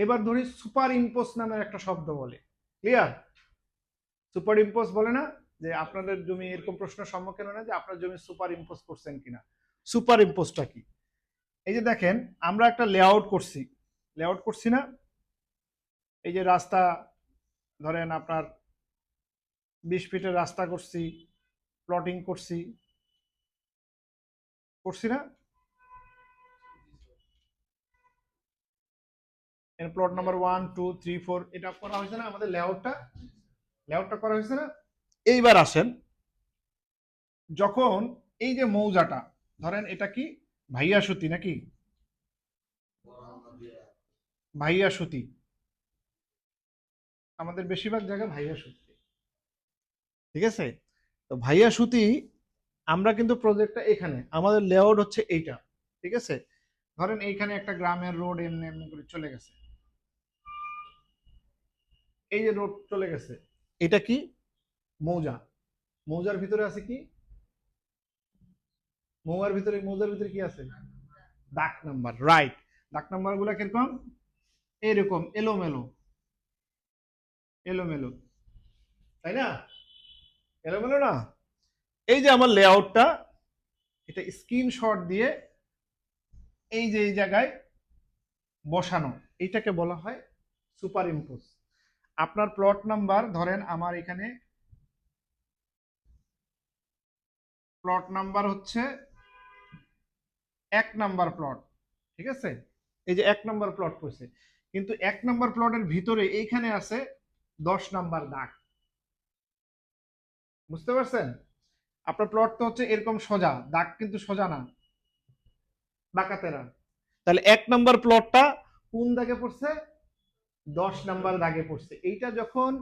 এবার ধরি super impose নামের একটা শব্দ বলে, ক্লিয়ার? সুপার ইম্পোজ বলে না যে আপনাদের জমি এরকম প্রশ্নের সম্মুখীন হয় না যে আপনার জমি সুপার ইম্পোজ করছেন কিনা। সুপার ইম্পোজটা কি? এই যে দেখেন আমরা একটা লেআউট করছি না, এই যে রাস্তা ধরেন আপনার 20 ফিটের রাস্তা করছি, প্লটিং করছি না? প্লট নাম্বার 1 2 3 4 এটা করা হয়েছে না, আমাদের লেআউটটা করা হয়েছে না? এইবার আসেন, যখন এই যে মৌজাটা ধরেন এটা কি ভাইয়া সুতি নাকি ভাইয়া সুতি, আমাদের বেশিরভাগ জায়গায় ভাইয়া সুতি, ঠিক আছে? তো ভাইয়া সুতি আমরা কিন্তু প্রজেক্টটা এখানে আমাদের লেআউট হচ্ছে এইটা, ঠিক আছে? ধরেন এইখানে একটা গ্রামের রোড এমনি এমনি করে চলে গেছে, এই যে রোড চলে গেছে, এটা কি মৌজা। মৌজার ভিতরে আছে কি, মৌজার ভিতরে কি আছে? দাগ নাম্বার, রাইট। দাগ নাম্বার গুলা কিরকম? এরকম এলোমেলো এলোমেলো, তাই না? এলোমেলো না? এই যে আমার লেআউটটা, এটা স্ক্রিনশট দিয়ে এই যে এই জায়গায় বসানো, এইটাকে বলা হয় সুপার ইম্পোজ। আপনার প্লট নাম্বার ধরেন আমার এখানে প্লট নাম্বার হচ্ছে 1 নাম্বার প্লট, ঠিক আছে? এই যে 1 নাম্বার প্লট পড়ছে, কিন্তু 1 নাম্বার প্লটের ভিতরে এইখানে আছে 10 নাম্বার দাগ, বুঝতে পারছেন? আপনার প্লট তো হচ্ছে এরকম সোজা, দাগ কিন্তু সোজা না, বাঁকাতেরা। তাহলে 1 নাম্বার প্লটটা কোন দাগে পড়ছে? 10 নাম্বার দাগে পড়ছে। এইটা যখন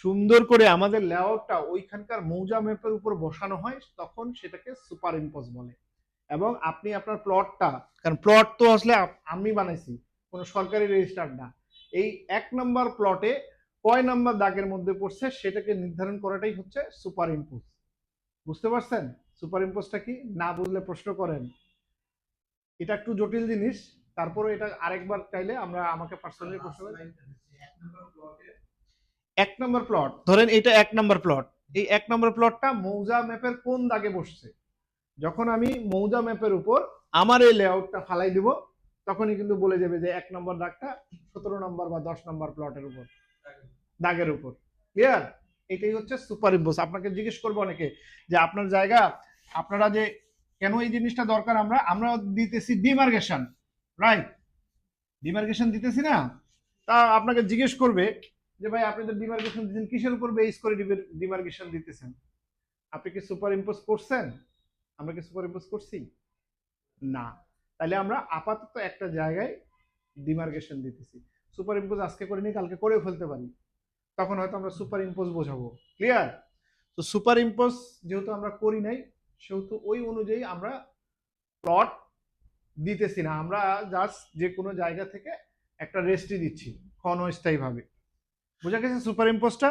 সুন্দর করে আমাদের লেআউটটা ওইখানকার মৌজা ম্যাপের উপর বসানো হয় তখন সেটাকে সুপার ইম্পোজ বলে। এবং আপনি আপনার প্লটটা, কারণ প্লট তো আসলে আমি বানাইছি, কোনো সরকারি রেজিস্টার না, এই 1 নাম্বার প্লটে কয় নাম্বার দাগের মধ্যে পড়ছে সেটাকে নির্ধারণ করাটাই হচ্ছে সুপার ইম্পোজ। বুঝতে পারছেন সুপার ইম্পোজটা কি? না বুঝলে প্রশ্ন করেন, এটা একটু জটিল জিনিস, তারপরে এটা আরেকবার চাইলে আমরা আমাকে পার্সোনালি প্রশ্ন করেন। 1 নম্বর প্লট ধরেন এটা 1 নম্বর প্লট, এই 1 নম্বর প্লটটা মৌজা ম্যাপের কোন দাগে বসছে, যখন আমি মৌজা ম্যাপের উপর আমার এই লেআউটটা ফালাই দিব তখনই কিন্তু বলে যাবে যে 1 নম্বর দাগটা 17 নম্বর বা 10 নম্বর প্লটের উপর, দাগের উপর। ক্লিয়ার? এটাই হচ্ছে সুপার ইম্পোজ। আপনাকে জিজ্ঞেস করবো অনেকে যে আপনার জায়গা, আপনারা যে কেন এই জিনিসটা দরকার, আমরা দিতেছি ডিমার্কেশন, রাইট? ডিমার্কেশন দিতেছি না, তা আপনাকে জিজ্ঞেস করবে যে ভাই আপনি তো ডিমার্কেশন দিচ্ছেন, কিসের উপর বেস করে ডিমার্কেশন দিতেছেন? আপনি কি সুপার ইম্পোজ করছেন? আমরা কি সুপার ইম্পোজ করছি? না। তাহলে আমরা আপাতত একটা জায়গায় ডিমার্কেশন দিতেছি। সুপার ইম্পোজ আজকে করিনি, কালকে করেও ফেলতে পারি, তখন হয়তো আমরা সুপার ইম্পোজ বোঝাবো। ক্লিয়ার? তো সুপার ইম্পোজ যেহেতু আমরা করি নাই সেহেতু ওই অনুযায়ী আমরা প্লট দিতেছি না, আমরা জাস্ট যে কোনো জায়গা থেকে একটা রেস্টই দিচ্ছি ক্ষণস্থায়ী ভাবে। বোঝা গেছে সুপার ইম্পোজটা?